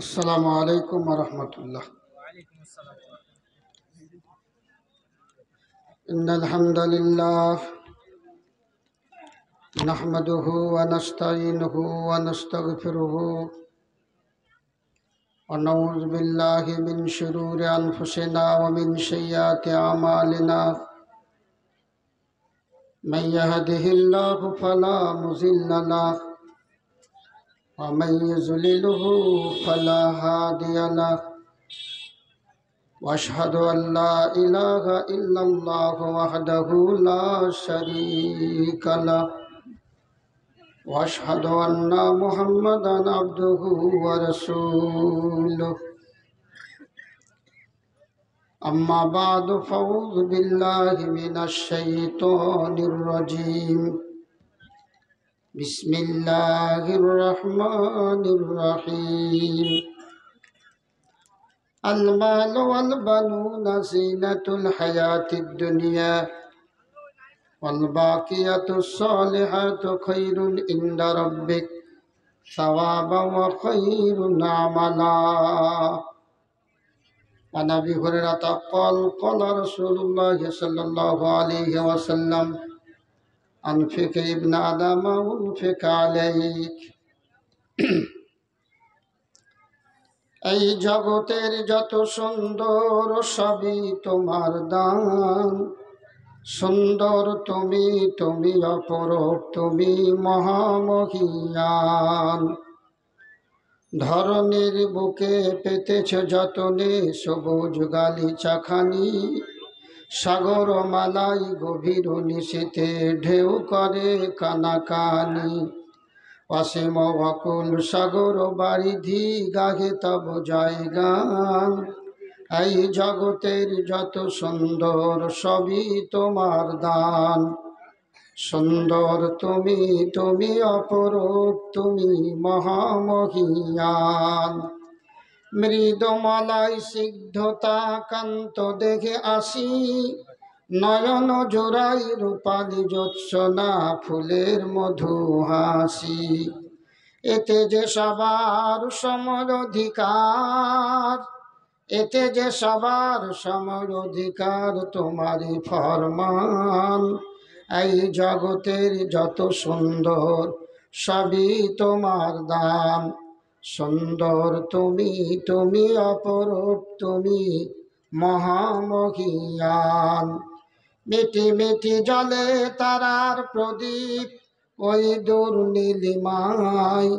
আসসালামু আলাইকুম ওয়া রাহমাতুল্লাহ। ইন্নাল হামদালিল্লাহ নাহমাদুহু ওয়া নাস্তাঈনুহু ওয়া নাস্তাগফিরুহু ওয়া নাউযু বিল্লাহি মিন শুরুরি আনফুসিনা ওয়া মিন সাইয়্যাতি আমালিনা। মান ইয়াহদিহিল্লাহু ফালা মুযিল্লা লাহু ওয়া মান ইউযলিলহু ফালা হাদিয়া লাহু। واشهد ان لا اله الا الله وحده لا شريك له واشهد ان محمدا عبده ورسوله اما بعد فاعوذ بالله من الشيطان الرجيم بسم الله الرحمن الرحيم المال والبنون زينة الحياة الدنيا والباقيات الصالحات خير عند ربك ثوابا وخير عملا. عن أبي هريرة قال قال رسول الله صلى الله عليه وسلم أنفق ابن آدم أنفق عليك. এই জগতের যত সুন্দর সবই তোমার দান, সুন্দর তুমি, তুমি অপরূপ, তুমি মহামহিয়ান। ধরনের বুকে পেতেছ যতনে সবুজ গালিচাখানি, সাগর মালাই গভীর নিশীথে ঢেউ করে কানাকানি। অসীম অকুল সাগর বারিধি গাহে তব জয়গান। এই জগতের যত সুন্দর সবই তোমার দান, সুন্দর তুমি, তুমি অপরূপ, তুমি মহামহিয়ান। মৃদুমালাই সিদ্ধতা কান্ত দেখে আসি, নয়ন জোড়াই রূপালি জ্যোৎস্না ফুলের মধু হাসি। এতে যে সবার সমান অধিকার, এতে যে সবার সমান অধিকার, তোমারই ফরমান। এই জগতের যত সুন্দর সবই তোমার দান, সুন্দর তুমি, তুমি অপরূপ, তুমি মহামহিয়ান। মিটি মিটি জলে তারার প্রদীপ ওই দূর নীলিমায়,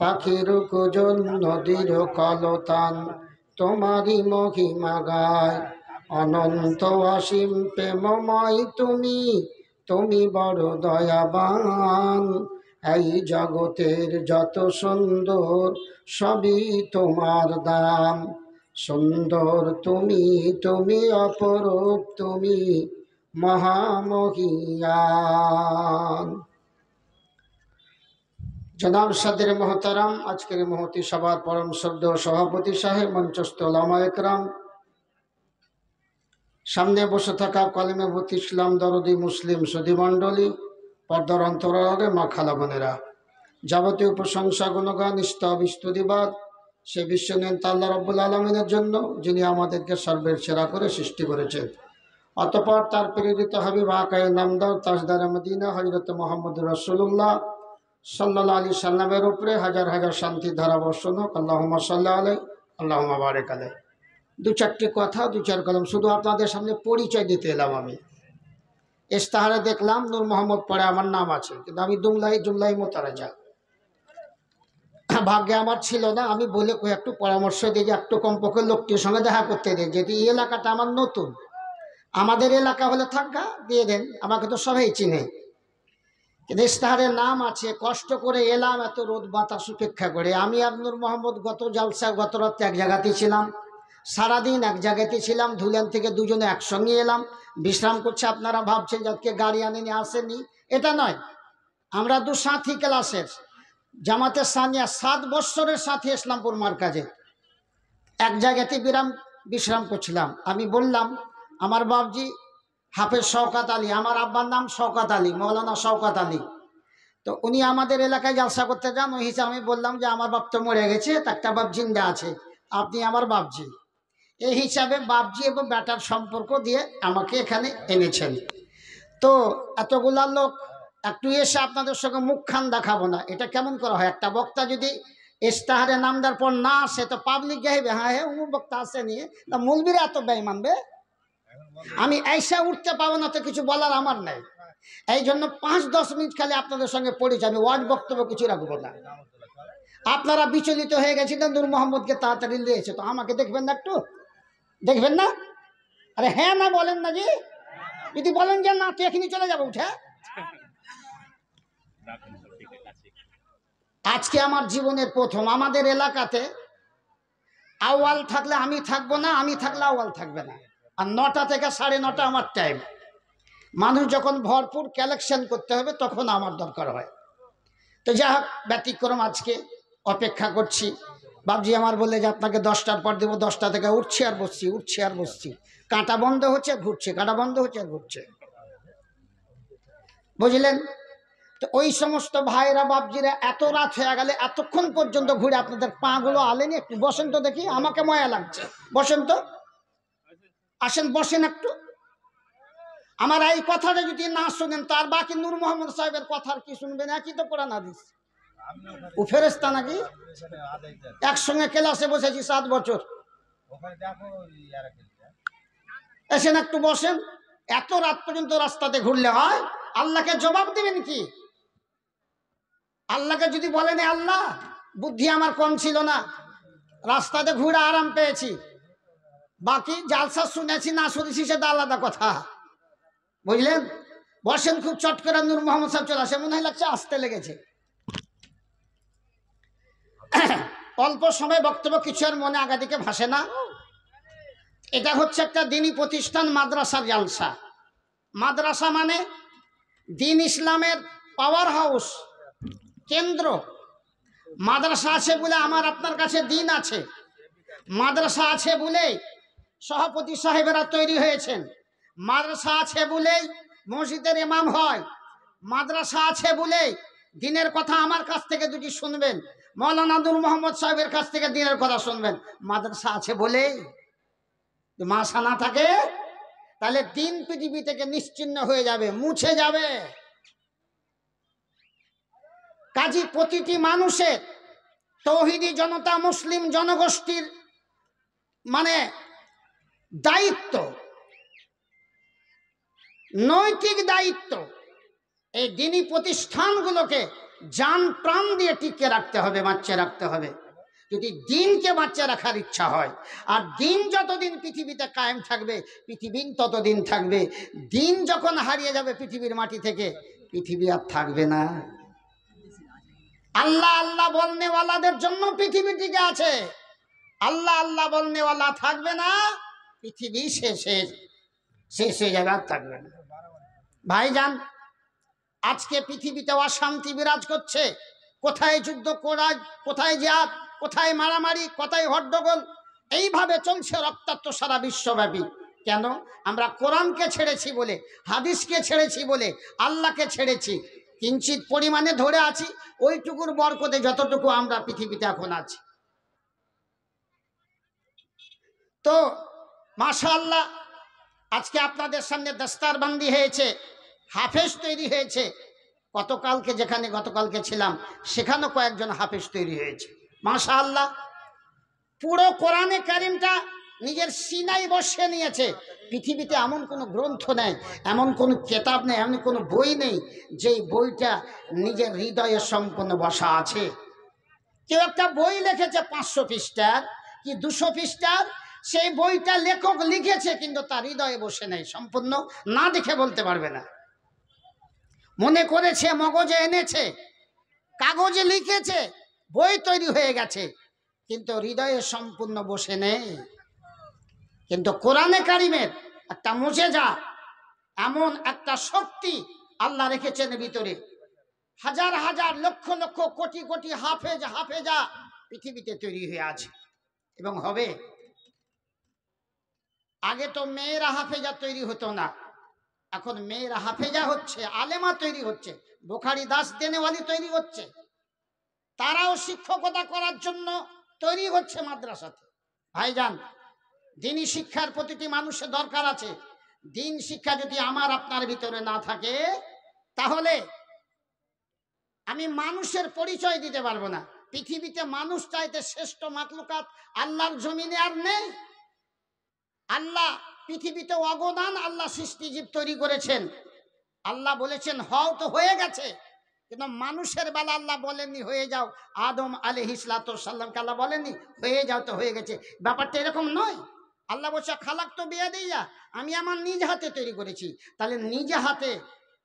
পাখির কুজন নদীর কলতান তোমারই মহিমা গায়। অনন্ত অসীম প্রেমময় তুমি, তুমি বড় দয়াবান। এই জগতের যত সুন্দর সবই তোমার দান, সুন্দর তুমি, তুমি অপরূপ, তুমি মহামহিয়ান। জনাব সদর মোহতারাম, আজকের মহতি সভার পরম শ্রদ্ধেয় সভাপতি সাহেব, মঞ্চস্থ ওলামা একরাম, সামনে বসে থাকা কলেমে ভূতি ইসলাম দরদি মুসলিম সুধী মণ্ডলী, পর্দার অন্তরালে মা খালা বোনেরা, যাবতীয় প্রশংসা গুণগান স্তব স্তুতিবাদ সে বিশ্ব নেতা আল্লাহ রব্বুল আলমিনের জন্য, যিনি আমাদেরকে সর্বের সেরা করে সৃষ্টি করেছেন। অতঃপর তার প্রেরিত হাবিব আকায়ে নামদার তাজদার মদিনা হযরত মুহাম্মদ রাসূলুল্লাহ সাল্লাল্লাহু আলাইহি সাল্লামের উপরে হাজার হাজার শান্তি ধারা বর্ষণ হোক। আল্লাহুম্মা সাল্লি আলাইহি আল্লাহুম্মা বারিক আলাইহি। দু চারটি কথা, দু চার কলম শুধু আপনাদের সামনে পরিচয় দিতে এলাম। আমি ইস্তাহারে দেখলাম নূর মোহাম্মদ পরে আমার নাম আছে, কিন্তু আমি জুমলাই মোতারাজা, ভাগ্যে আমার ছিল না। আমি বলে একটু পরামর্শ দিই যে একটু কমপক্ষে লোকটির সঙ্গে দেখা করতে দেন, যেহেতু এই এলাকাটা আমার নতুন। আমাদের এলাকা হলে থাকা দিয়ে দেন, আমাকে তো সবাই চিনে, কিন্তু ইস্তাহারের নাম আছে। কষ্ট করে এলাম, এত রোদ বাতাস উপেক্ষা করে। আমি নূর মোহাম্মদ গত জালসা, গত রাত্রে এক জায়গাতেই ছিলাম, সারাদিন এক জায়গাতে ছিলাম। ধুলিয়ান থেকে দুজনে একসঙ্গে এলাম, বিশ্রাম করছে। আপনারা ভাবছেন যাকে গাড়ি আনেনি, আসেনি, এটা নয়। আমরা দু সাথী ক্লাসের জামাতে সানিয়া 7 বৎসরের সাথে ইসলামপুর মার্কাজে এক জায়গাতে বিশ্রাম করছিলাম। আমি বললাম আমার বাবজি হাফেজ শওকত আলী, আমার আব্বার নাম শওকত আলী, মৌলানা শওকত আলী। তো উনি আমাদের এলাকায় জালসা করতে যান, ওই হিসাবে আমি বললাম যে আমার বাপ তো মরে গেছে, একটা বাপ জিন্দা আছে, আপনি আমার বাপজি। এই হিসাবে বাপজি এবং বেটার সম্পর্ক দিয়ে আমাকে এখানে এনেছেন। তো এতগুলা লোক একটু এসে আপনাদের সঙ্গে মুখখান দেখাবো না, এটা কেমন করা হয়? একটা বক্তা যদি ইস্তাহারে নাম দেওয়ার পর না আসে তো পাবলিক গাইবে হ্যাঁ হ্যাঁ অমুক বক্তা আসে নিয়ে, তা মৌলবীরা এত ব্যয় মানবে? আমি ऐसा উঠতে পাবো না তো কিছু বলার আমার নাই। এই জন্য 5-10 মিনিট খালি আপনাদের সঙ্গে পরিচয়, আমি ওয়াজ বক্তব্য কিছু রাখবো না। আপনারা বিচলিত হয়ে গেছিলেন নূর মোহাম্মদকে তাড়াতাড়ি নিয়েছে, তো আমাকে দেখবেন না, একটু দেখবেন না? আরে হ্যাঁ না বলেন না জি, যদি বলেন যে না তো এখনই চলে যাবো উঠে। আজকে আমার জীবনের প্রথম, আমাদের এলাকাতে আউয়াল থাকলে আমি থাকবো না, আমি থাকলে আউয়াল থাকবে না। আর 9টা থেকে 9:30 আমার টাইম। মানুষ যখন ভরপুর কালেকশন করতে হবে তখন আমার দরকার হয়। তো যা হোক, ব্যতিক্রম আজকে অপেক্ষা করছি। বাবজি আমার বললে যে আপনাকে 10টার পর দেবো, 10টা থেকে উঠছি আর বসছি, উঠছি আর বসছি, কাঁটা বন্ধ হচ্ছে আর ঘুরছে, কাঁটা বন্ধ হচ্ছে আর ঘুরছে, বুঝলেন? তো ওই সমস্ত ভাইরা বাবজিরা এত রাত হয়ে গেলে এতক্ষণ পর্যন্ত ঘুরে আপনাদের পা গুলো আলেনি, একটু বসেন তো দেখি, আমাকে ময়া লাগছে, বসেন তো, আসেন বসেন একটু। আমার এই কথাটা যদি না শুনেন তার বাকি নূর মোহাম্মদ সাহেবের কথার কি শুনবেন? একই তো কোরআন হাদিস। ও ফেরেশতা নাকি? একসঙ্গে ক্লাসে বসেছি 7 বছর। এসেন একটু বসেন। এত রাত পর্যন্ত রাস্তাতে ঘুরলে হয়? আল্লাহকে জবাব দেবেন কি? আল্লাহকে যদি বলেন আল্লাহ বুদ্ধি আমার কম ছিল না, রাস্তাতে ঘুরে আরাম পেয়েছি, বাকি জালসা শুনেছি না শুনেছি সেটা আলাদা কথা, বুঝলেন? বসেন, খুব চট করে নূর মোহাম্মদ সাহেব চলে আসে, মনে হয় লাগছে আসতে লেগেছে। অল্প সময় বক্তব্য, কিছু আর মনে আগাদিকে ভাসে না। এটা হচ্ছে একটা দিনী প্রতিষ্ঠান, মাদ্রাসার জালসা। মাদ্রাসা মানে দিন ইসলামের পাওয়ার হাউস, কেন্দ্র। মাদ্রাসা আছে বলে আমার আপনার কাছে দিন আছে, মাদ্রাসা আছে বলেই সভাপতি সাহেবেরা তৈরি হয়েছেন, মাদ্রাসা আছে বলেই মসজিদের ইমাম হয়, মাদ্রাসা আছে বলেই দিনের কথা আমার কাছ থেকে দুটি শুনবেন, মৌলানা নূর মোহাম্মদ সাহেবের কাছ থেকে দিনের কথা শুনবেন। মাদ্রাসা আছে বলেই। মাসা না থাকে তাহলে দিন পৃথিবী থেকে নিশ্চিহ্ন হয়ে যাবে, মুছে যাবে। কাজী প্রতিটি মানুষের, তৌহিদি জনতা, মুসলিম জনগোষ্ঠীর মানে দায়িত্ব, নৈতিক দায়িত্ব, এই দিনী প্রতিষ্ঠানগুলোকে জান প্রাণ দিয়ে টিকে রাখতে হবে, বাঁচিয়ে রাখতে হবে। যদি দিনকে বাঁচিয়ে রাখার ইচ্ছা হয়, আর দিন যতদিন পৃথিবীতে কায়েম থাকবে পৃথিবী ততদিন থাকবে। দিন যখন হারিয়ে যাবে পৃথিবীর মাটি থেকে, পৃথিবী আর থাকবে না। আল্লাহ আল্লাহ বলনেওয়ালাদের জন্য পৃথিবী টিকে আছে। আল্লাহ আল্লাহ বলনেওয়ালা থাকবে না, পৃথিবী শেষ হয়ে যাবে, আর থাকবে না। ভাইজান, আজকে পৃথিবীতে অশান্তি বিরাজ করছে। কোথায় যুদ্ধ, কোথায় জিহাদ, কোথায় মারামারি, কোথায় হট্টগোল, এইভাবে চলছে রক্তাক্ত সারা বিশ্বব্যাপী। কেন? আমরা কোরআনকে ছেড়েছি বলে, হাদিসকে ছেড়েছি বলে, আল্লাহকে ছেড়েছি। কিঞ্চিত পরিমাণে ধরে আছি, ওইটুকুর বরকতে যতটুকু আমরা পৃথিবীতে এখন আছি। তো মাশাআল্লাহ, আজকে আপনাদের সামনে দস্তারবন্দি হয়েছে, হাফেজ তৈরি হয়েছে। গতকালকে ছিলাম সেখানেও কয়েকজন হাফেজ তৈরি হয়েছে। মাশাআল্লাহ, পুরো কোরআনে কারিমটা নিজের সিনায় বসিয়ে নিয়েছে। পৃথিবীতে এমন কোনো গ্রন্থ নেই, এমন কোনো কেতাব নেই, এমন কোনো বই নেই যেই বইটা নিজের হৃদয়ে সম্পূর্ণ বসা আছে। কেউ একটা বই লিখেছে 500 পৃষ্ঠার কি 200 পৃষ্ঠার, সেই বইটা লেখক লিখেছে কিন্তু তার হৃদয়ে বসে নেই, সম্পূর্ণ না দেখে বলতে পারবে না। মনে করেছে, মগজে এনেছে, কাগজে লিখেছে, বই তৈরি হয়ে গেছে, কিন্তু হৃদয়ে সম্পূর্ণ বসে নেই। কিন্তু কোরআনে কারিমের একটা মুজেজা, এমন একটা শক্তি আল্লাহ রেখেছেন ভিতরে। হাজার হাজার লক্ষ লক্ষ কোটি কোটি হাফেজা পৃথিবীতে তৈরি হয়ে আছে এবং হবে। আগে তো মেয়েরা হাফেজা তৈরি হতো না, এখন মেয়েরা হাফেজা হচ্ছে, আলেমা তৈরি হচ্ছে। বুখারি দাস দেনেওয়ালি তৈরি হচ্ছে, তারাও শিক্ষকতা করার জন্য তৈরি হচ্ছে মাদ্রাসাতে। ভাইজান, দিনী শিক্ষার প্রতিটি মানুষের দরকার আছে। দিন শিক্ষা যদি আমার আপনার ভিতরে না থাকে, তাহলে আমি মানুষের পরিচয় দিতে পারবো না। পৃথিবীতে মানুষ চাইতে শ্রেষ্ঠ মাখলুকাত আল্লাহর জমিনে আর নেই। আল্লাহ পৃথিবীতে অগণান আল্লাহ সৃষ্টিজীব তৈরি করেছেন। আল্লাহ বলেছেন হও, তো হয়ে গেছে। কিন্তু মানুষের বেলা আল্লাহ বলেননি হয়ে যাও। আদম আলাইহিস সালামকে আল্লাহ বলেননি হয়ে যাও, তো হয়ে গেছে। ব্যাপারটা এরকম নয়। আল্লাহ বলছে খালাক তো বিয়া দিয়া, আমি আমার নিজ হাতে তৈরি করেছি। তাহলে নিজ হাতে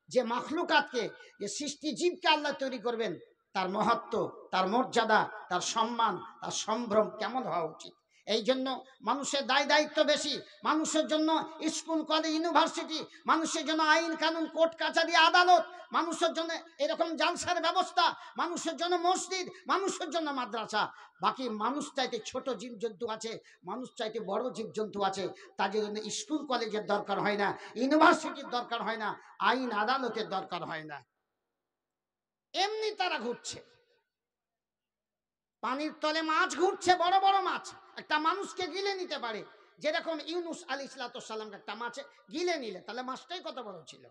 যে মাখলুকাতকে, যে সৃষ্টিজীবকে আল্লাহ তৈরি করবেন, তার মহত্ব, তার মর্যাদা, তার সম্মান, তার সম্ভ্রম কেমন হওয়া উচিত। এই জন্য মানুষের দায়িত্ব বেশি। মানুষের জন্য স্কুল, কলেজ, ইউনিভার্সিটি, মানুষের জন্য আইন কানুন, কোর্ট কাছারি, আদালত, মানুষের জন্য এরকম জালসার ব্যবস্থা, মানুষের জন্য মসজিদ, মানুষের জন্য মাদ্রাসা। বাকি মানুষ চাইতে ছোট জীবজন্তু আছে, মানুষ চাইতে বড় জীবজন্তু আছে। তার জন্য স্কুল কলেজের দরকার হয় না, ইউনিভার্সিটির দরকার হয় না, আইন আদালতের দরকার হয় না। এমনি তারা ঘুরছে, পানির তলে মাছ ঘুরছে, বড় বড় মাছ একটা মানুষকে গিলে নিতে পারে। যেরকম ইউনুস আলাইহিসসালামকে একটা মাছে গিলে নিলে, তাহলে মাছটাই কত বড় ছিল।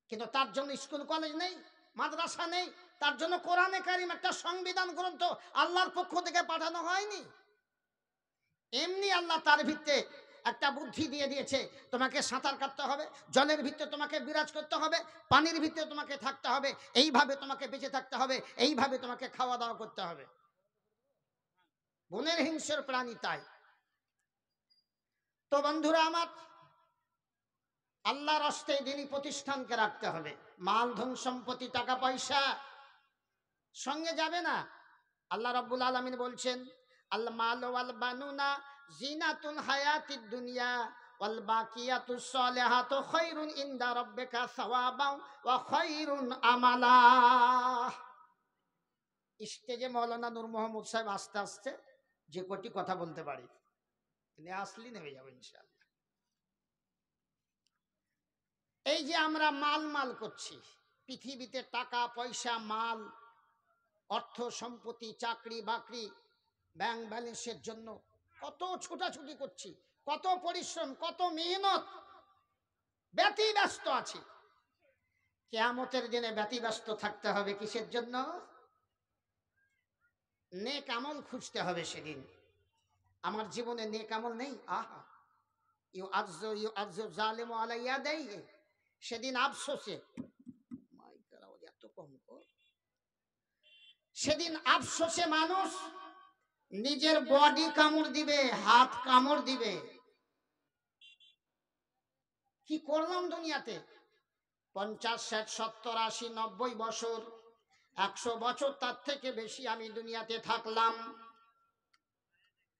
কিন্তু তার জন্য স্কুল কলেজ নেই, মাদ্রাসা নেই। তার জন্য কোরআনে কারিম একটা সংবিধান গ্রন্থ আল্লাহর পক্ষ থেকে পাঠানো হয়নি। এমনি আল্লাহ তার ভিতরে একটা বুদ্ধি দিয়ে দিয়েছে, তোমাকে সাঁতার কাটতে হবে, জলের ভিতরে তোমাকে বিরাজ করতে হবে, পানির ভিতরে তোমাকে থাকতে হবে, এইভাবে তোমাকে বেঁচে থাকতে হবে, এইভাবে তোমাকে খাওয়া দাওয়া করতে হবে। বনের হিংস্র প্রাণী তাই। তো বন্ধুরা আমার, আল্লাহর রাস্তে দিনী প্রতিষ্ঠানকে রাখতে হবে। মাল ধন সম্পত্তি টাকা পয়সা সঙ্গে যাবে না। আল্লাহ রাব্বুল আলামিন বলছেন আল মাল ওয়াল বানুনা জিনাতুল হায়াতিদ দুনিয়া ওয়াল বাকিয়াতুস সালিহাতু খায়রুন ইনদা রাব্বিকা সাওয়াবান ওয়া খায়রুন আমালা। স্টেজে মাওলানা নূর মোহাম্মদ সাহেব আস্তে আস্তে যে কোটি কথা বলতে পারি, তিনি আসলেই নেমে যাবে ইনশাআল্লাহ। এই যে আমরা মাল করছি পৃথিবীতে, টাকা পয়সা, মাল, অর্থ সম্পত্তি, চাকরি বাকরি, ব্যাংক ব্যালেন্সের জন্য কত ছোটাছুটি করছি, কত পরিশ্রম, কত মেহনত, ব্যতিব্যস্ত আছি। কিয়ামতের দিনে ব্যতিব্যস্ত থাকতে হবে কিসের জন্য? নেক আমল খুঁজতে হবে সেদিন। আমার জীবনে নেক আমল নেই, আহা ইউ আযু জালিমু আলা ইয়াদাইহি, সেদিন আফসোসে, মাইকের আওয়াজ এত কম কর, সেদিন আফসোসে মানুষ নিজের বডি কামড় দিবে, হাত কামড় দিবে। কি করলাম দুনিয়াতে? 50, 60, 70, 80, 90 বছর, 100 বছর, তার থেকে বেশি আমি দুনিয়াতে থাকলাম।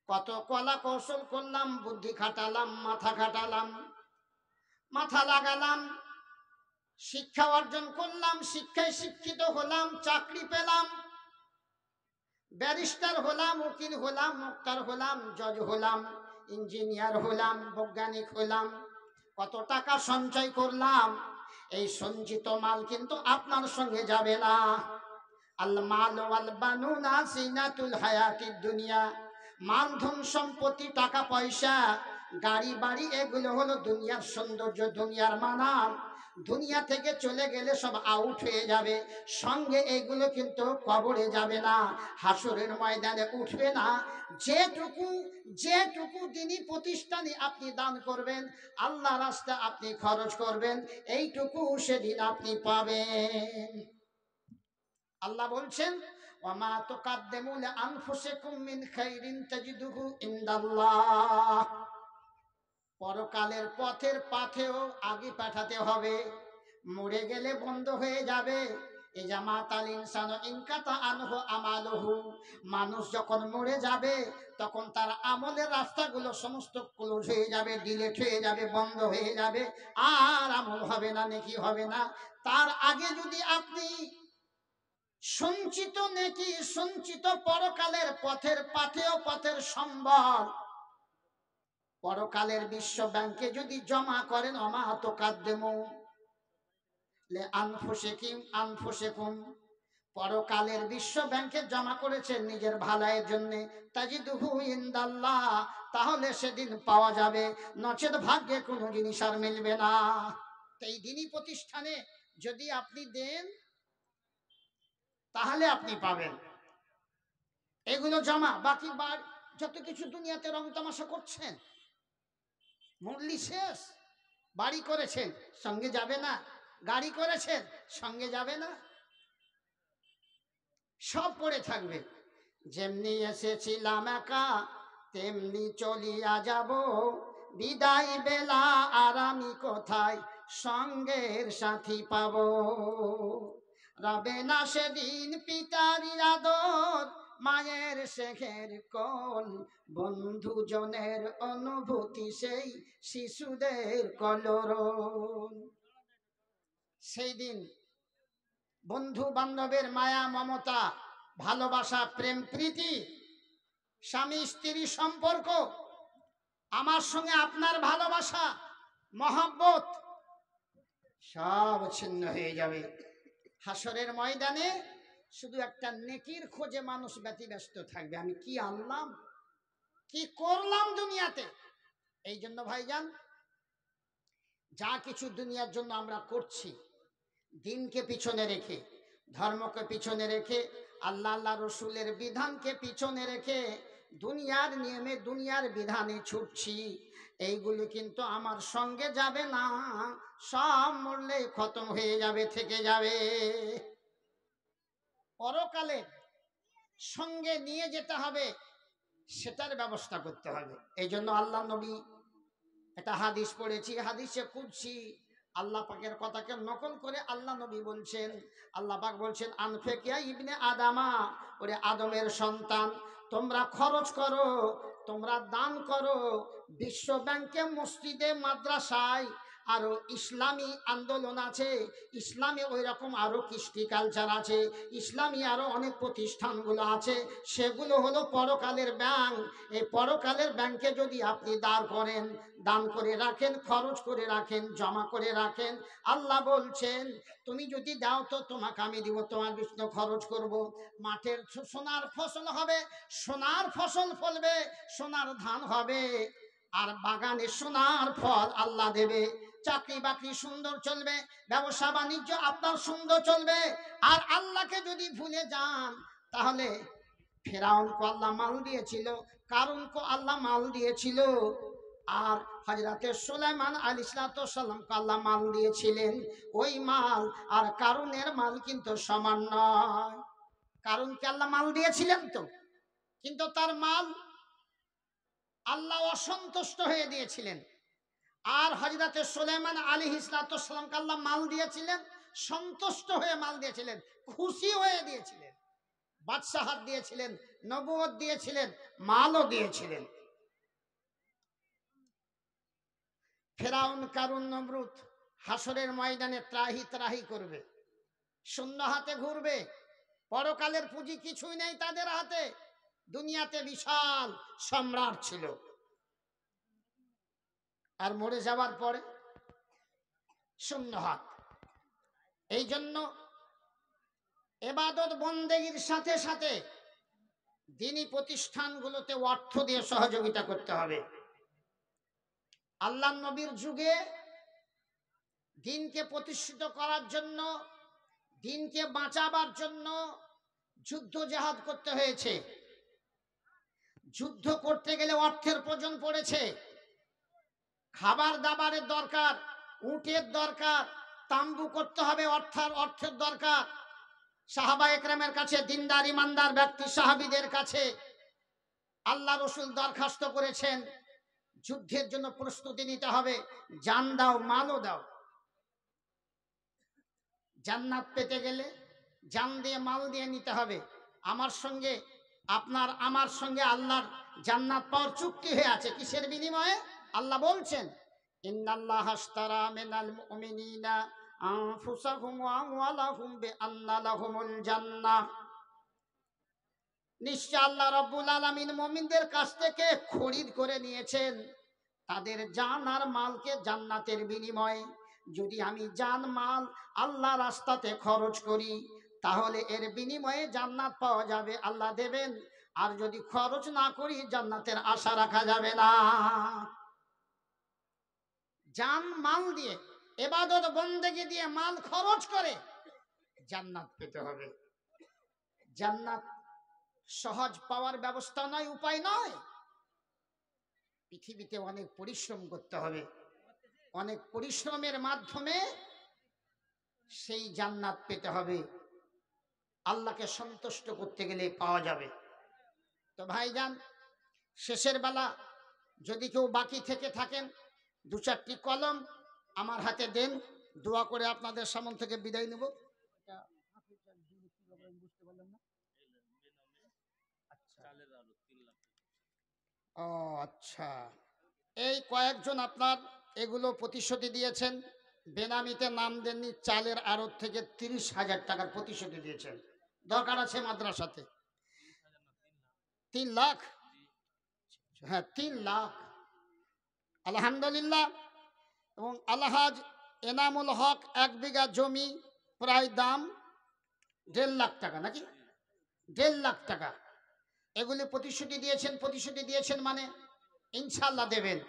কত কলা কৌশল করলাম, বুদ্ধি খাটালাম, মাথা খাটালাম, মাথা লাগালাম, শিক্ষা অর্জন করলাম, শিক্ষায় শিক্ষিত হলাম, চাকরি পেলাম, ব্যারিস্টার হলাম, উকিল হলাম, মুক্তার হলাম, জজ হলাম, ইঞ্জিনিয়ার হলাম, বৈজ্ঞানিক হলাম, কত টাকা সঞ্চয় করলাম। এই সঞ্চিত মাল কিন্তু আপনার সঙ্গে যাবে না। আল মাল ওয়াল বানুনা জিনাতুল হায়াতিদ দুনিয়া, মাল ধন সম্পত্তি, টাকা পয়সা, গাড়ি বাড়ি, এগুলো হলো দুনিয়ার সৌন্দর্য, দুনিয়ার মানান। দুনিয়া থেকে চলে গেলে সব আউট হয়ে যাবে, সঙ্গে এগুলো কিন্তু কবরে যাবে না, হাসরের ময়দানে উঠবে না। যেটুকু দিনই প্রতিষ্ঠানে আপনি দান করবেন, আল্লাহ রাস্তায় আপনি খরচ করবেন, এইটুকু সেদিন আপনি পাবেন। আল্লাহ বলছেন ওয়ামা তুকাদ্দিমু লিআনফুসিকুম মিন খাইরিন তাজিদুহু ইনদাল্লাহ। পরকালের পথের পাথেও আগে পাঠাতে হবে, মরে গেলে বন্ধ হয়ে যাবে। এই জামাতাল ইনসানু ইনকাতা আনহু আমালুহু, মানুষ যখন মরে যাবে তখন তার আমলের রাস্তাগুলো সমস্ত ক্লোজ হয়ে যাবে, ডিলিট হয়ে যাবে, বন্ধ হয়ে যাবে, আর আমল হবে না, নেকি হবে না। তার আগে যদি আপনি সঞ্চিত নেকি, সঞ্চিত পরকালের পথের পাথেয়, পথের সম্বল পরকালের বিশ্ব ব্যাংকে যদি জমা করেন, ওমা তুকাদ্দিমু লে আনফুসিকুম আনফুসিকুম, পরকালের বিশ্ব ব্যাংকে জমা করেছেন নিজের ভালাইয়ের জন্য, তাজিদুহু ইনদাল্লাহ, তাহলে সেদিন পাওয়া যাবে, নচেত ভাগ্যে কোনো জিনিস আর মিলবে না। এই দিনই প্রতিষ্ঠানে যদি আপনি দেন তাহলে আপনি পাবেন। এগুলো জমা, বাকি যত কিছু দুনিয়াতে রং তামাশা করছেন, মুরলি শেষ, বাড়ি করেছেন সঙ্গে যাবে না, গাড়ি করেছেন সঙ্গে যাবে না, সব পড়ে থাকবে। যেমনি এসেছিলাম একা তেমনি চলিয়া যাব, বিদায় বেলা আর আমি কোথায় সঙ্গের সাথী পাব। রবে না সেদিন পিতার আদর, মায়ের শেখের কোল, বন্ধুজনের অনুভূতি সেই শিশুদের কলরব। সেই দিন বন্ধু বান্ধবের মায়া মমতা, ভালোবাসা, প্রেম প্রীতি, স্বামী স্ত্রী সম্পর্ক, আমার সঙ্গে আপনার ভালোবাসা মহব্বত সব ছিন্ন হয়ে যাবে। হাসরের ময়দানে শুধু একটা নেকির খোঁজে মানুষ ব্যতিব্যস্ত থাকবে, আমি কি আনলাম, কি করলাম দুনিয়াতে। এই জন্য ভাইজান, যা কিছু দুনিয়ার জন্য আমরা করছি, দিনকে পিছনে রেখে, ধর্মকে পিছনে রেখে, আল্লাহ আল্লাহ রসুলের বিধানকে পিছনে রেখে দুনিয়ার নিয়মে দুনিয়ার বিধানে ছুটছি, এইগুলি কিন্তু আমার সঙ্গে যাবে না, সব মরলে খতম হয়ে যাবে, থেকে যাবে। পরকালে সঙ্গে নিয়ে যেতে হবে, সেটার ব্যবস্থা করতে হবে। এই জন্য আল্লাহ নবী একটা হাদিস পড়েছি, হাদিসে কুদসি, আল্লাহ পাকের কথাকে নকল করে আল্লাহ নবী বলছেন, আল্লাহ পাক বলছেন, আনফেকিয়া ইবনে আদামা, ওরে আদমের সন্তান, তোমরা খরচ করো, তোমরা দান করো, বিশ্ব ব্যাংকে, মসজিদে, মাদ্রাসায়, আরো ইসলামী আন্দোলন আছে, ইসলামী ওই রকম আরো কৃষ্টি কালচার আছে, ইসলামী আরো অনেক প্রতিষ্ঠানগুলো আছে, সেগুলো হলো পরকালের ব্যাংক। এই পরকালের ব্যাংকে যদি আপনি দাঁড় করেন, দান করে রাখেন, খরচ করে রাখেন, জমা করে রাখেন, আল্লাহ বলছেন তুমি যদি দাও তো তোমাকে আমি দিব, তোমার বিষ্ণু খরচ করব, মাঠের সোনার ফসল হবে, সোনার ফসল ফলবে, সোনার ধান হবে, আর বাগানে সোনার ফল আল্লাহ দেবে, চাকরি বাকরি সুন্দর চলবে, ব্যবসা বাণিজ্য আপনার সুন্দর চলবে। আর আল্লাহকে যদি ভুলে যান, তাহলে ফেরাউনকে আল্লাহ মাল দিয়েছিল, কারুনকে আল্লাহ মাল দিয়েছিল, আর হযরতে সুলাইমান আলাইহিস সালামকে আল্লাহ মাল দিয়েছিলেন। ওই মাল আর কারুনের মাল কিন্তু সমান নয়। কারুনকে আল্লাহ মাল দিয়েছিলেন তো, কিন্তু তার মাল আল্লাহ অসন্তুষ্ট হয়ে দিয়েছিলেন। আর হযরতে সুলাইমান আলাইহিস সালামকে আল্লাহ মাল দিয়েছিলেন, সন্তুষ্ট হয়ে মাল দিয়েছিলেন, খুশি হয়ে দিয়েছিলেন, বাদশাহাত দিয়েছিলেন, নবুয়ত দিয়েছিলেন, মালও দিয়েছিলেন। ফেরাউন, কারুন, নমরুদ হাসরের ময়দানে ত্রাহি ত্রাহি করবে, শূন্য হাতে ঘুরবে, পরকালের পুঁজি কিছুই নেই তাদের হাতে। দুনিয়াতে বিশাল সম্রাট ছিল, আর মরে যাওয়ার পরে শূন্য হাত। এই জন্য ইবাদত বন্দেগীর সাথে সাথে দ্বীনি প্রতিষ্ঠানগুলোতে অর্থ দিয়ে সহযোগিতা করতে হবে। আল্লাহ নবীর যুগে দ্বীনকে প্রতিষ্ঠিত করার জন্য, দ্বীনকে বাঁচাবার জন্য যুদ্ধ জিহাদ করতে হয়েছে। যুদ্ধ করতে গেলে অর্থের প্রয়োজন পড়েছে, খাবার দাবারের দরকার, উটের দরকার, তাম্বু করতে হবে, অর্থের দরকার। সাহাবা একরামের কাছে, দিনদার ইমানদার ব্যক্তি সাহাবীদের কাছে আল্লাহ রসুল দরখাস্ত করেছেন, যুদ্ধের জন্য প্রস্তুতি নিতে হবে, জান দাও, মালও দাও। জান্নাত পেতে গেলে জান দিয়ে, মাল দিয়ে নিতে হবে। আমার সঙ্গে আমার সঙ্গে আল্লাহর জান্নাত পাওয়ার চুক্তি হয়ে আছে, কিসের বিনিময়ে? আল্লাহ বলছেন, ইন্নাল্লাহা আশতারা মিনাল মুমিনিনা আনফুসাহুম ওয়া আমওয়ালাহুম বিআন্না লাহুমুল জান্নাহ। নিশ্চয় আল্লাহ রাব্বুল আলামিন মুমিনদের কাছ থেকে খরিদ করে নিয়েছেন তাদের জান আর মালকে জান্নাতের বিনিময়ে। যদি আমি জান মাল আল্লাহ রাস্তাতে খরচ করি তাহলে এর বিনিময়ে জান্নাত পাওয়া যাবে, আল্লাহ দেবেন। আর যদি খরচ না করি জান্নাতের আশা রাখা যাবে না। জান মাল দিয়ে, ইবাদত বন্দেগী দিয়ে মাল খরচ করে জান্নাত পেতে হবে। জান্নাত সহজ পাওয়ার ব্যবস্থা নয়, উপায় নয়। পৃথিবীতে অনেক পরিশ্রম করতে হবে, অনেক পরিশ্রমের মাধ্যমে সেই জান্নাত পেতে হবে। আল্লাহকে সন্তুষ্ট করতে গেলে পাওয়া যাবে। তো ভাইজান, শেষের বেলা যদি কেউ বাকি থেকে থাকেন, দু চারটি কলম আমার হাতে দেন, দোয়া করে আপনাদের সামনে থেকে বিদায় নেব। বুঝতে পারলাম না। ও আচ্ছা, এই কয়েকজন আপনার এগুলো প্রতিশ্রুতি দিয়েছেন, বেনামিতে নাম দেননি, চালের আড়ত থেকে 30,000 টাকার প্রতিশ্রুতি দিয়েছেন। দরকার আছে মাদ্রাসাতে 3 লাখ। হ্যাঁ, 3 লাখ, আলহামদুলিল্লাহ। এবং আলহাজ এনামুল হক 1 বিঘা জমি, প্রায় দাম 1.5 লাখ টাকা, নাকি 1.5 লাখ টাকা। এগুলি প্রতিশ্রুতি দিয়েছেন। প্রতিশ্রুতি দিয়েছেন মানে ইনশাল্লাহ দেবেন।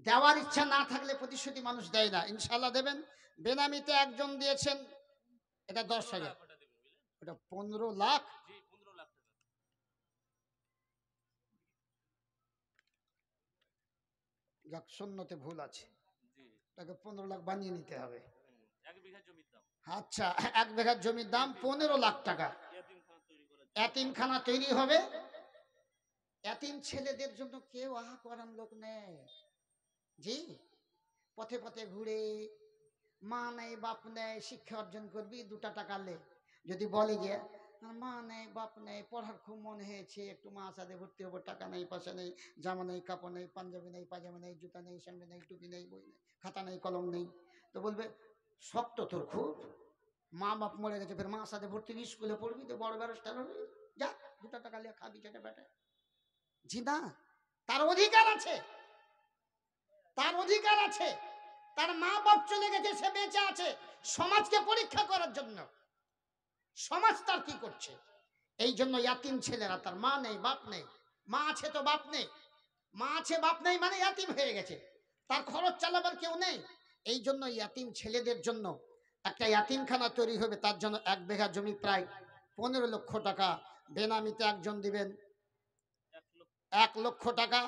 দেওয়ার ইচ্ছা না থাকলে প্রতিশ্রুতি মানুষ দেয় না, ইনশাল্লাহ দেবেন। বেনামিতে একজন দিয়েছেন, এটা 10,000, এটা 15 লাখ। যাক, শূন্যতে ভুল আছে, তাকে 15 লাখ বানিয়ে নিতে হবে। আচ্ছা, 1 বিঘা জমির দাম 15 লাখ টাকা। এতিমখানা তৈরি হবে। এতিম ছেলেদের জন্য কেউ আহা করার লোক নেই। জি, পথে পথে ঘুরে, মা নেই বাপ নেই, শিক্ষা অর্জন করবি 2টা টাকা লে। যদি বলে গিয়ে মা নেই বাপ নেই, পড়ার খুব মন হয়েছে, একটু মা সাথে ভর্তি হবো, টাকা নেই পয়সা নেই, জামা নেই কাপড় নেই, পাঞ্জাবি নেই পাজামা নেই, জুতা নেই স্যান্ডেল নেই, টুপি নেই, বই নেই, খাতা নেই কলম নেই, তো বলবে শক্ত তোর খুব, মা বাপ মরে গেছে, ফের মা সাথে ভর্তি হবি, স্কুলে পড়বি, তো বড় ব্যারিস্টার হবি, যা 2টা টাকা লিয়ে খাবি চেটে বেটে। জি না, তার অধিকার আছে, তার অধিকার আছে। তার মা বাপ চলে গেছে, সে বেঁচে আছে সমাজকে পরীক্ষা করার জন্য। সমাজ তার কি করছে? এই জন্য ইয়াতিম ছেলেরা, তার মা নেই বাপ নেই, মা আছে তো বাপ নেই, মা আছে বাপ নেই মানে ইয়াতিম হয়ে গেছে, তার খরচ চালাবার কেউ নেই। এই জন্য ইয়াতিম ছেলেদের জন্য একটা ইয়াতিমখানা তৈরি হবে। তার জন্য 1 বিঘা জমি প্রায় 15 লক্ষ টাকা, বেনামিতে একজন দিবেন 1 লক্ষ টাকা,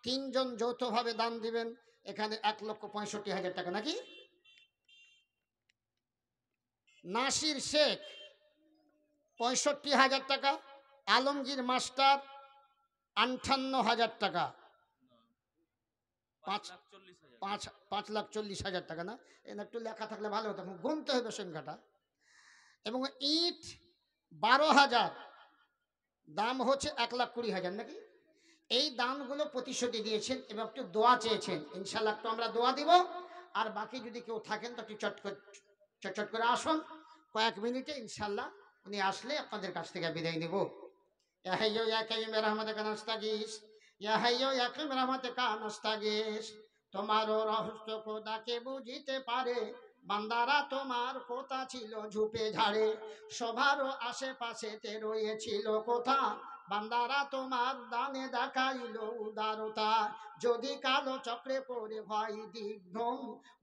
3 জন যৌথভাবে দান দিবেন, এখানে 1,65,000 টাকা, নাকি? নাসির শেখ 65,000 টাকা, আলমগীর মাস্টার 58,000 টাকা, 5,40,000 টাকা না? এখানে একটু লেখা থাকলে ভালো হতো, গুনতে হবে সংখ্যাটা। এবং ইট 12,000, দাম হচ্ছে 1,20,000, নাকি? এই দামগুলো প্রতিশ্রুতি দিয়েছেন এবং একটু দোয়া চেয়েছেন। ইনশাল্লাহ একটু আমরা দোয়া দিব। আর বাকি যদি কেউ থাকেন তো একটু চটচট করে আসুন, কয়েক মিনিটে ইনশাল্লাহ উনি আসলে আপনাদের কাছ থেকে বিদায় নেব। ইয়া হাইয়্যু ইয়া কাইয়্যুম বিরহমাতিকা নাস্তাগীস, ইয়া হাইয়্যু ইয়া কাইয়্যুম বিরহমাতিকা নাস্তাগীস। তোমারও রহস্য খোদাকে বুঝিতে পারে, বান্দারা তোমার কথা ছিল ঝুপে ঝাড়ে, সবারও আশেপাশেতে রয়েছিল কোথা, বান্দারা তোমার দানে দেখাইল উদারতা। যদি কালো চক্রে পড়ে হয় দিগ্ভ্রম,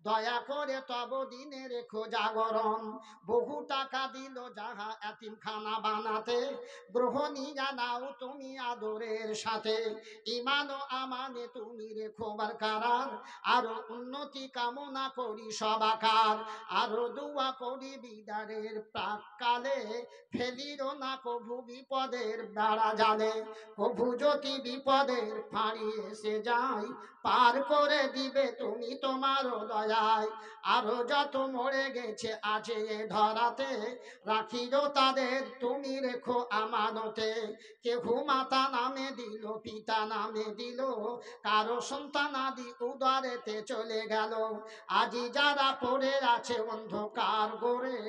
দয়া করে তব দিনে রেখো জাগরণ। বহু টাকা দিল যাহা এতিমখানা বানাতে, গ্রহণী জানাও তুমি আদরের সাথে। ইমান ও আমানে তুমি রেখো বারকারার, আরো উন্নতি কামনা করি সবাকার। আরো দোয়া করি বিদারের প্রাককালে, ফেলিরো না কভু বিপদের বেড়া জালে। কভু যদি বিপদের ফাঁড়ি এসে যায়, পার করে দিবে তুমি তোমার দয়ায়। আরো যত মরে গেছে আছে এ ধরাতে, রাখিও তাদের তুমি রেখো আমানতে। কেহ মাতা নামে দিল, পিতা নামে দিল, কারো সন্তান আদি উদারেতে চলে গেল। আজি যারা পড়ে আছে অন্ধকার গড়ে,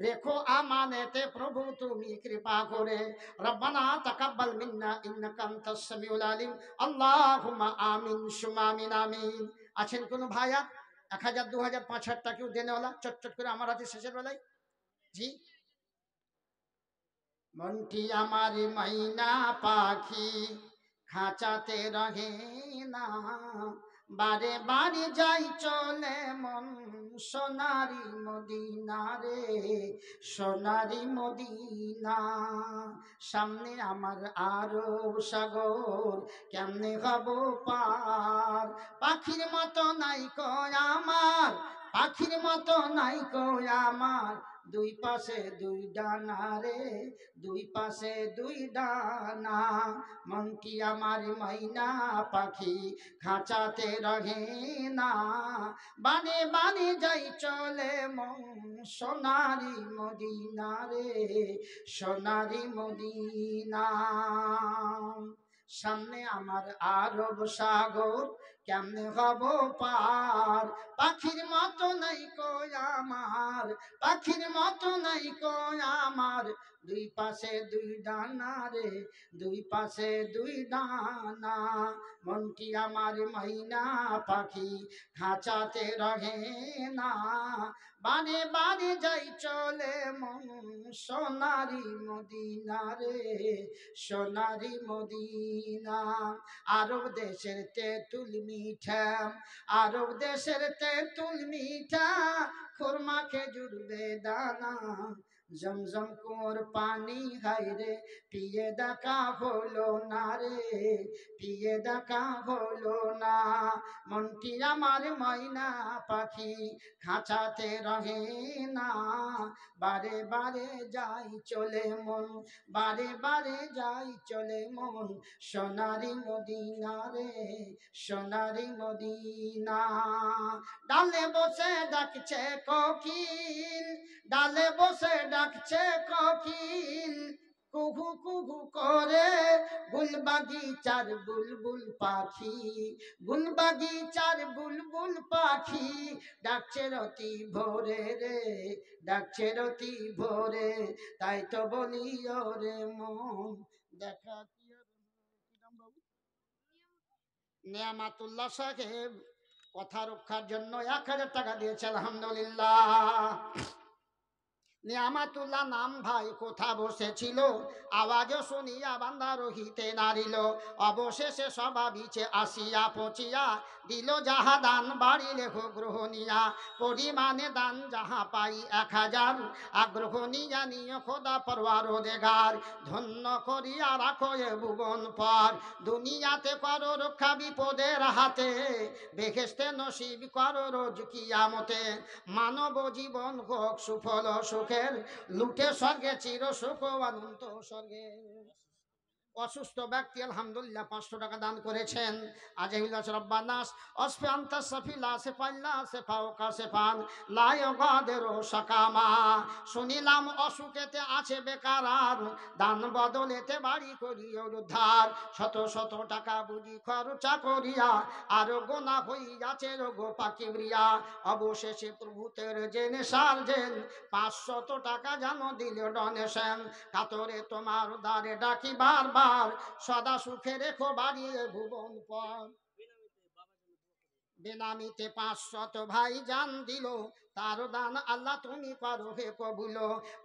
রেখো আমানেতে প্রভু তুমি কৃপা করে। রব্বানা তাকাব্বাল মিন্না ইন্নাকা আনতাস সামিউল আলিম। আল্লাহুম্মা আমিন সুম্মা আমিন। আমিন। আছেন কোন ভাইয়া? 1000, 2000, 5000 টাকাও দেনেওয়ালা চটচট করে আমার হাতে শেষের বেলায়। জি, মনটি আমার মাইনা পাখি খাঁচাতে রহে না, বারে বারে যাই চলে মন সোনারি মদিনা রে, সোনারি মদিনা। সামনে আমার আরো সাগর, কেমনে হব পার, পাখির মতো নাই কয় আমার, পাখির মতো নাই কয় আমার, দুই পাশে দুই ডানা রে, দুই পাশে দুই ডানা। মন কি আমার মাইনা পাখি খাঁচাতে রহে না, বানে বানে যাই চলে মন সোনারি মদিনা রে, সোনারি মদিনা। সামনে আমার আরব সাগর, কেমনে হব পার, পাখির মতো নাই কই আমার, পাখির মতো নাই কই আমার, দুই পাশে দুই ডানা রে, দুই পাশে দুই ডানা। মন কি আমার মাইনা পাখি খাঁচাতে রহে না, বানে বানে যাই চলে মন সোনারি মদিনা রে, সোনারি মদিনা। আরব দেশের তেঁতুল মিঠা, আরব দেশের তেঁতুল মিঠা, খুরমা খেজুর বেদানা, জমজম কুয়োর পানি হাইরে পিয়ে দেখা হলো না রে, পিয়ে দেখা হলো না। মনটি আমার ময়না পাখি খাঁচাতে রহে না, বারে বারে যাই চলে মন, বারে বারে যাই চলে মন সোনারি মদিনা রে, সোনারি মদিনা। ডালে বসে ডাকছে কোকিল, ডালে বসে ডাকছে কোকিল, কুহু কুহু করে গুলবাগিচার বুলবুল পাখি, গুলবাগিচার বুলবুল পাখি, ডাকছে রতি ভোরে রে, ডাকছে রতি ভোরে। তাই তো বলি ওরে মন দেখা কি নাম বাবু, নেয়ামাতুল্লাহ সাহেব কথা রক্ষার জন্য 1000 টাকা দিয়েছে, আলহামদুলিল্লাহ। নিয়ামাতুল্লাহ নাম ভাই কোথা বসেছিল, আওয়াজও শুনিয়া বান্দা রহিতে নারিল, অবশেষে সভা বিচে আসিয়া পচিয়া, দিল যাহা দান বাড়ি লেখো গ্রহণিয়া, পরিমাণে দান যাহা পাই 1000, আগ্রহ নিয়া নিয় খোদা পরওয়ার দেগার, ধন্য করিয়া রাখো এ ভুবন পর, দুনিয়াতে করো রক্ষা বিপদের হাতে, বেহেশতে নসিব করো রোজ কিয়ামতে, মানব জীবন হোক সুফল সুখের, লুটে স্বর্গে চির সুখ অনন্ত স্বর্গে। অসুস্থ ব্যক্তি আলহামদুলিল্লাহ 500 টাকা দান করেছেন। আজহিল্লাহ রব্বানাস অসফে আনতা সাফিলা সে পাল্লা সে পাও কাসে পান লায় গাদেরো সাকামা, শুনিলাম অসুখেতে আছে বেকার, আর দান বদলেতে বাড়ি করিও উদ্ধার, শত শত টাকা বুঝি খরচা করিয়া, আর গোনা হইয়াছে রোগ পাকিবরিয়া, অবশেষে প্রভুতের জেনে সারজেন 500 টাকা জানো দিল ডোনেশন, কাতরে তোমার দ্বারে ডাকি বারবার, সদা সুখে রেখো বাড়িয়ে ভুবন পর। বেনামিতে 500 ভাই জান দিল, তার দান আল্লাহ তুমি করো হে কবুল,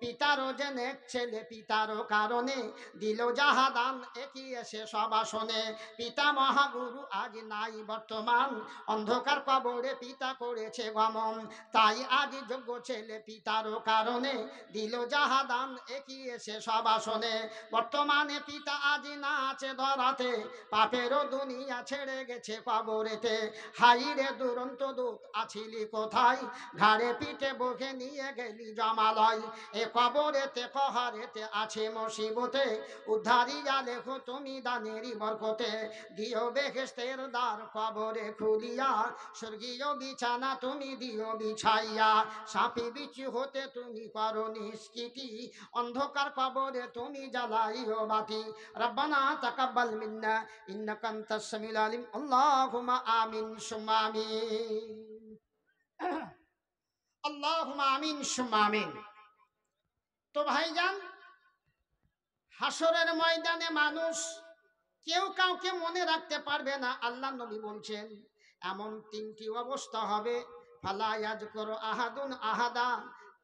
পিতারও জেনে ছেলে পিতারও কারণে, দিল যাহা দান একই এসে সবা শোনে, পিতা মহাগুরু আজ নাই বর্তমান, অন্ধকার কবরে পিতা করেছে গমন, তাই আজ যোগ্য ছেলে পিতারও কারণে, দিল যাহা দান একই এসে সবা শোনে, বর্তমানে পিতা আজ না আছে ধরাতে, পাপেরও দুনিয়া ছেড়ে গেছে কবরেতে, হাই রে দুরন্ত দূত আছিলি কোথায়, ঘাড়ে পিঠে বুকে নিয়ে গেলি জমালয়, এ কবরেতে কহারেতে আছে মুসিবতে, উদ্ধারিয়া লেখো তুমি দানেরই বরকতে, দিও বেহেশতের দ্বার কবরে খুলিয়া, স্বর্গীয় বিছানা তুমি দিও বিছাইয়া, সাপি বিচি হতে তুমি করো নিষ্কৃতি, অন্ধকার কবরে তুমি জ্বালাইও বাতি, রব্বানা তাকাব্বাল মিন্না ইন্নাকা আনতাস সামিউল আলিম, আল্লাহুম্মা আমিন সুম্মা আমিন, আল্লাহুম্মা আমিন সুম্মা আমিন। তো ভাইজান, হাসরের ময়দানে মানুষ কেউ কাউকে মনে রাখতে পারবে না, আল্লাহ নবী বলছেন এমন 3টি অবস্থা হবে, ফালা ইয়াজকুরু আহাদুন আহাদা,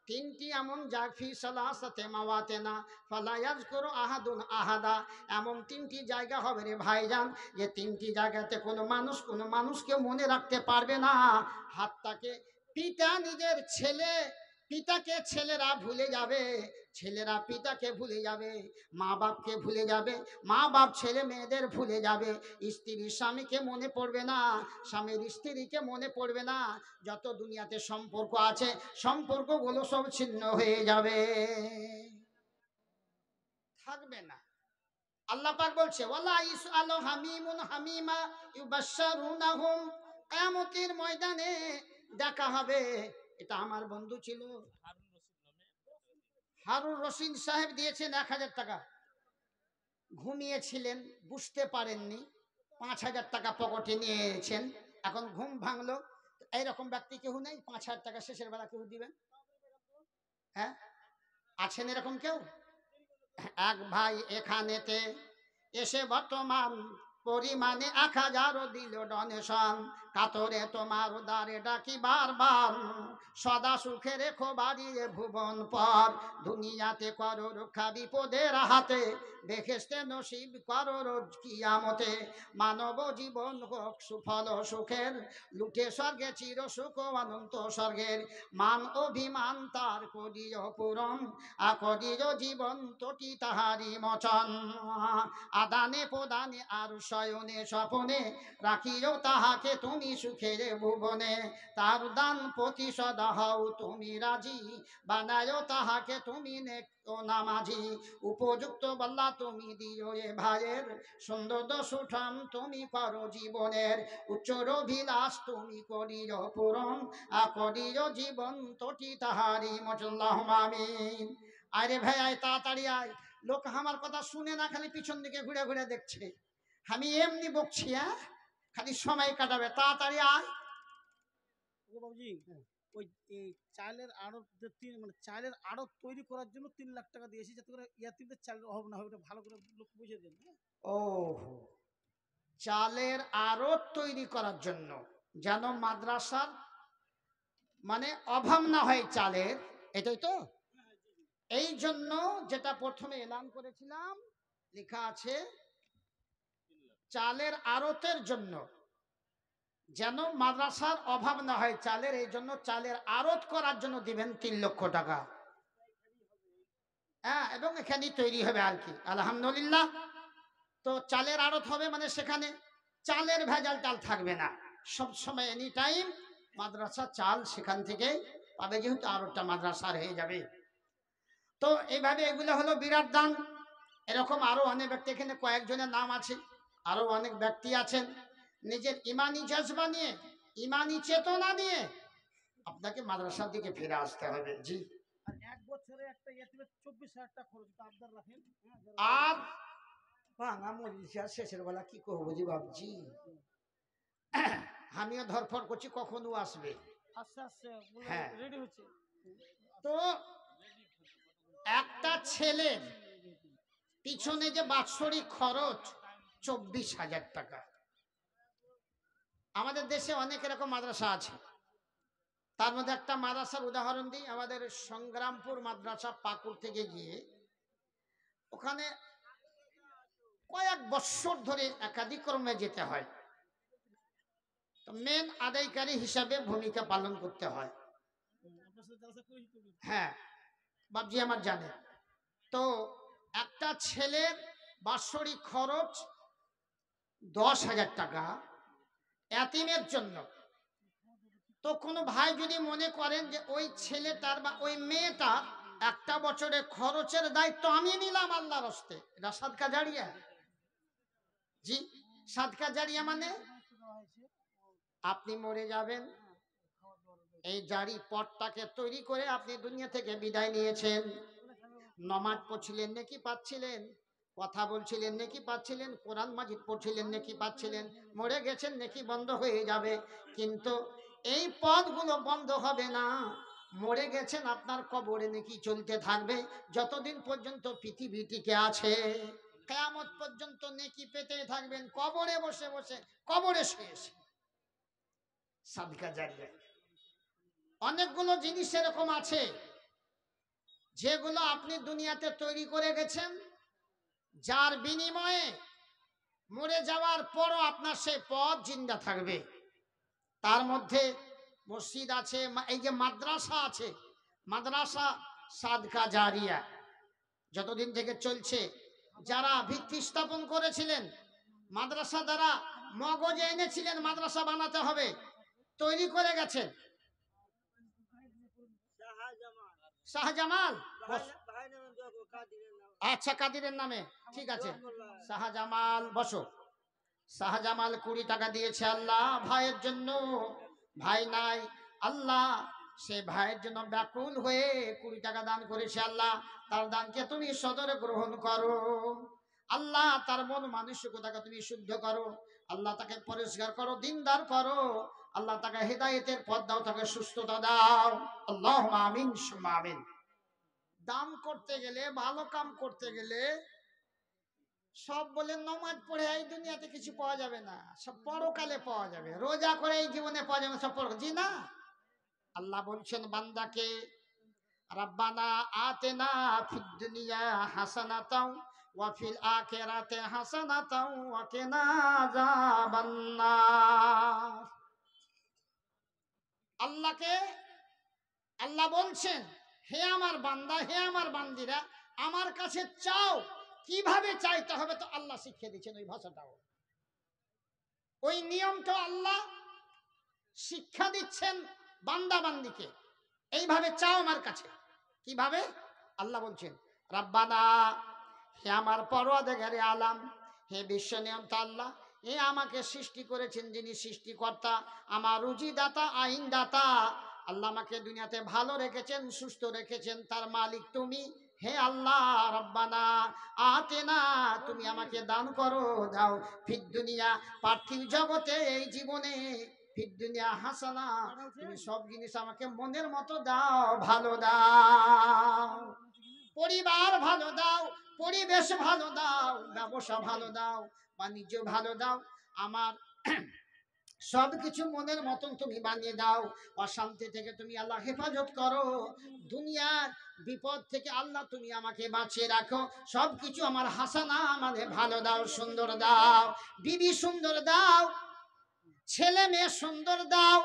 তিনটি এমন জায়গা সালাসাতে মাওয়াতিনা ফালা ইয়াজকুরু আহাদুন আহাদা, এমন তিনটি জায়গা হবে রে ভাইজান যে তিনটি জায়গাতে কোনো মানুষকে মনে রাখতে পারবে না। হাতটাকে পিতা নিজের ছেলে, পিতাকে ছেলেরা ভুলে যাবে, ছেলেরা পিতাকে ভুলে যাবে, মা বাপকে ভুলে যাবে, মা বাপ ছেলে মেয়েদের ভুলে যাবে, স্ত্রী স্বামীকে মনে পড়বে না, স্বামীর স্ত্রীকে মনে পড়বে না, যত দুনিয়াতে সম্পর্ক আছে সম্পর্কগুলো সব ছিন্ন হয়ে যাবে, থাকবে না। আল্লাহ পাক বলছে ওয়ালা ইসআলু হামিমুন হামিমা ইউবাশশারুনাহুম, কিয়ামতের ময়দানে দেখা হবে। এটা আমার বন্ধু ছিল হারুন রশিদ সাহেব, দিয়েছেন 1000 টাকা, ঘুমিয়েছিলেন বুঝতে পারেননি, 5000 টাকা পকেটে নিয়েছেন, এখন ঘুম ভাঙলো। এইরকম ব্যক্তি কেউ নেই 5000 টাকা শেষের বেলা কেউ দিবেন? হ্যাঁ, আছেন এরকম কেউ? এক ভাই এখানেতে এসে বর্তমান পরিমাণে 1000 দিল ডোনেশন, কাতরে তোমার দ্বারে ডাকি বারবার, সদা সুখে রেখো বাড়িয়ে ভুবন পর, দুনিয়াতে করো রক্ষা বিপদের হাতে, বেহেশতে নসিব করো রোজ কিয়ামতে, মানব জীবন হোক সুফল সুখের, লুটে স্বর্গে চির সুখ অনন্ত স্বর্গের, মান অভিমান তার করিও পূরণ, আকরিও জীবন তোটি তাহারি মচন, আদানে প্রদানে আর শয়নে স্বপনে, রাখিও তাহাকে তুমি সুখের ভুবনে, তার দান প্রতিশোধ হও তুমি রাজি, বানায়ও তাহাকে তুমি নেক ও নামাজি, উপযুক্ত বল্লা তুমি দিও এ ভাইয়ের, সুন্দর দশুঠাম তুমি করো জীবনের, উচ্চর অভিলাষ তুমি করিও পূরণ, করিও জীবন তোটি তাহারি মচল্লাহ আমিন। আরে ভাই আয়, তাড়াতাড়ি আয়, লোক আমার কথা শুনে না, খালি পিছন দিকে ঘুরে ঘুরে দেখছে, আমি এমনি বকছি, হ্যাঁ খালি সময় কাটাবে, তাড়াতাড়ি আয়। বাবুজি, ওই চালের আড়ত মানে চালের আড়ত তৈরি করার জন্য 3 লাখ টাকা দিয়েছি, যাতে করে ইয়াতিমদের চালের অভাব না হয়, ওটা ভালো করে লোক বুঝে দেন। ও, চালের আড়ত তৈরি করার জন্য, যেন মাদ্রাসার মানে অভাব না হয় চালের, এটাই তো। এই জন্য যেটা প্রথমে এলান করেছিলাম, লেখা আছে চালের আড়তের জন্য, যেন মাদ্রাসার অভাব না হয় চালের, এই জন্য চালের আড়ত করার জন্য দিবেন 3 লক্ষ টাকা। হ্যাঁ, এবং এখানেই তৈরি হবে আর কি, আলহামদুলিল্লাহ। তো চালের আড়ত হবে মানে সেখানে চালের ভেজাল টাল থাকবে না, সব সময় এনি টাইম মাদ্রাসা চাল সেখান থেকে পাবে, যেহেতু আড়তটা মাদ্রাসার হয়ে যাবে। তো এইভাবে এগুলো হলো বিরাট দান। এরকম আরো অনেক ব্যক্তি, এখানে কয়েকজনের নাম আছে, আরো অনেক ব্যক্তি আছেন, নিজের ইমানি জজবা নিয়ে, ইমানি চেতনা নিয়ে আপনাকে মাদ্রাসার দিকে ফিরে আসতে হবে। জি, আর এক বছরে একটা ইয়াতিমের 24,000 টাকা খরচ, আবদার রাখেন। আর ভাঙা মরিচা শেষের বেলা কি করবো জি ভাবছি, আমিও ধরফর করছি কখনো আসবে। আস্তে আস্তে হ্যাঁ, রেডি হচ্ছে। তো একটা ছেলের পিছনে যে বাৎসরিক খরচ 24,000 টাকা। আমাদের দেশে অনেক এরকম মাদ্রাসা আছে, তার মধ্যে একটা মাদ্রাসার উদাহরণ দিই, আমাদের সংগ্রামপুর মাদ্রাসা পাকুর থেকে গিয়ে, ওখানে কয়েক বছর ধরে একাধিক ক্রমে যেতে হয়, তো মেন আদায়কারী হিসাবে ভূমিকা পালন করতে হয়। হ্যাঁ, বাবজি আমার জানে। তো একটা ছেলের বাৎসরিক খরচ 10,000 টাকা এতিমের জন্য। তো কোনো ভাই যদি মনে করেন যে ওই ছেলেটার বা ওই মেয়েটার একটা বছরের খরচের দায়িত্ব আমি নিলাম আল্লাহর হস্তে, এটা সাদকা জারিয়া। জি, সাদকা জারিয়া মানে আপনি মরে যাবেন, এই জারি পথটাকে তৈরি করে আপনি দুনিয়া থেকে বিদায় নিয়েছেন, নমাজ পড়ছিলেন নাকি পাচ্ছিলেন, কথা বলছিলেন নাকি পাচ্ছিলেন, কোরআন মাজিদ পড়ছিলেন নাকি পাচ্ছিলেন, মরে গেছেন নাকি বন্ধ হয়ে যাবে, কিন্তু এই পথগুলো বন্ধ হবে না। মরে গেছেন, আপনার কবরে নাকি চলতে থাকবে, যতদিন পর্যন্ত পৃথিবী টিকে আছে, কিয়ামত পর্যন্ত নেকি পেতে থাকবেন, কবরে বসে বসে, কবরে শুয়ে শুয়ে। সাদকা জারিয়া। অনেকগুলো জিনিস এরকম আছে যেগুলো আপনি দুনিয়াতে তৈরি করে গেছেন, যার বিনিময়ে মরে যাওয়ার পরও আপনার সেই পথ জিন্দা থাকবে। তার মধ্যে মসজিদ আছে, এই যে মাদ্রাসা আছে, মাদ্রাসা সাদকা জারিয়া যতদিন থেকে চলছে, যারা ভিত্তি স্থাপন করেছিলেন, মাদ্রাসা দ্বারা মগজে এনেছিলেন মাদ্রাসা বানাতে হবে, তৈরি করে গেছেন। শাহজামাল, আচ্ছা কাদিরের নামে, ঠিক আছে। শাহজামাল বসো। শাহজামাল 20 টাকা দিয়েছে আল্লাহ ভাইয়ের জন্য, ভাই নাই, আল্লাহ সে ভাইয়ের জন্য ব্যাকুল হয়ে 20 টাকা দান করেছে। আল্লাহ তার দানকে তুমি সদরে গ্রহণ করো, আল্লাহ তার মন মানসিকতাকে তুমি শুদ্ধ করো, আল্লাহ তাকে পরিষ্কার করো, দিনদার করো, আল্লাহ তাকে হেদায়েতের পথ দাও, তাকে সুস্থতা দাও। আল্লাহুম্মা আমিন সুম্মা আমিন। দান করতে গেলে, ভালো কাম করতে গেলে সব বলে নমাজ পড়ে এই দুনিয়াতে কিছু পাওয়া যাবে না, সব পরকালে পাওয়া যাবে। রোজা করে এই জীবনে পাওয়া যাবে সব পর, জি না। আল্লাহ বলছেন বান্দাকে, রাব্বানা আতেনা ফিদ দুনিয়া হাসানাতাও ওয়া ফিল আখিরাতি হাসানাতাও ওয়া কিনা আযাবান্নার। আল্লাহ বলছেন, হে আমার বান্দা, হে আমার বান্দিরা, আমার কাছে চাও। কিভাবে চাইতে হবে তো আল্লাহ শিখিয়ে দিচ্ছেন, ওই ভাষাটাও, ওই নিয়মটা আল্লাহ শিক্ষা দিচ্ছেন বান্দা বান্দিকে। এইভাবে চাও আমার কাছে। কিভাবে? আল্লাহ বলছেন, রাব্বানা, হে আমার পরওয়ারদিগারে আলাম, হে বিশ্ব নিয়ন্তা আল্লাহ, হে আমাকে সৃষ্টি করেছেন যিনি সৃষ্টিকর্তা, আমার রুজিদাতা, আইনদাতা। আল্লাহ আমাকে দুনিয়াতে ভালো রেখেছেন, সুস্থ রেখেছেন, তার মালিক তুমি। হে আল্লাহ, রব্বানা আতেনা, তুমি আমাকে দান করো, দাও, ফিদ দুনিয়া, পার্থিব জগতে, এই জীবনে, ফিদ দুনিয়া হাসানা, তুমি সব জিনিস আমাকে মনের মতো দাও, ভালো দাও, পরিবার ভালো দাও, পরিবেশ ভালো দাও, ব্যবসা ভালো দাও, বাণিজ্য ভালো দাও, আমার সবকিছু মনের মতন তুমি বানিয়ে দাও। অশান্তি থেকে তুমি আল্লাহ হেফাজত করো, দুনিয়ার বিপদ থেকে আল্লাহ তুমি আমাকে বাঁচিয়ে রাখো। সবকিছু আমার হাসানা, মানে ভালো দাও, সুন্দর দাও, বিবি সুন্দর দাও, ছেলে মেয়ে সুন্দর দাও।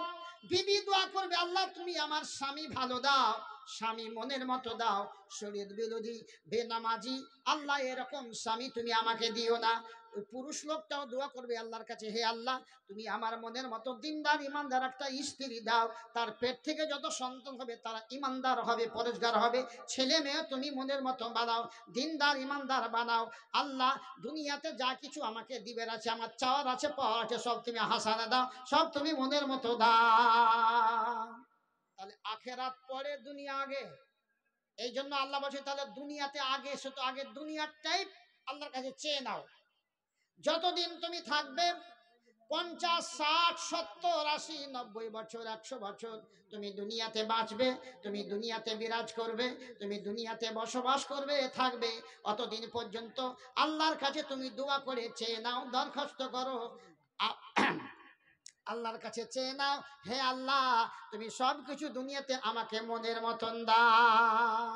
বিবি দোয়া করবে, আল্লাহ তুমি আমার স্বামী ভালো দাও, স্বামী মনের মতো দাও, শরীয়ত বিরোধী বেনামাজি আল্লাহ এরকম স্বামী তুমি আমাকে দিও না। ওই পুরুষ লোকটাও দোয়া করবে আল্লাহর কাছে, হে আল্লাহ তুমি আমার মনের মতো দিনদার ইমানদার একটা স্ত্রী দাও, তার পেট থেকে যত সন্তান হবে তারা ইমানদার হবে, পরেশগার হবে, ছেলে মেয়ে তুমি মনের মতো বানাও, দিনদার ইমানদার বানাও। আল্লাহ দুনিয়াতে যা কিছু আমাকে দিবের আছে, আমার চাওয়ার আছে, পাওয়ার আছে, সব তুমি হাসানা দাও, সব তুমি মনের মতো দাও। তাহলে আখেরাত পরে, দুনিয়া আগে। এই জন্য আল্লাহ বলছে, তাহলে দুনিয়াতে আগে এসো, তো আগে দুনিয়াটাই আল্লাহর কাছে চেয়ে নাও। যতদিন তুমি থাকবে, 50, 60, 70, 80, 90 বছর, 100 বছর তুমি দুনিয়াতে বাঁচবে, তুমি দুনিয়াতে বিরাজ করবে, তুমি দুনিয়াতে বসবাস করবে, থাকবে। অতদিন পর্যন্ত আল্লাহর কাছে তুমি দোয়া করে চেয়ে নাও, দরখাস্ত করো, আল্লাহর কাছে চেয়ে নাও, হে আল্লাহ তুমি সবকিছু দুনিয়াতে আমাকে মনের মতন দাও।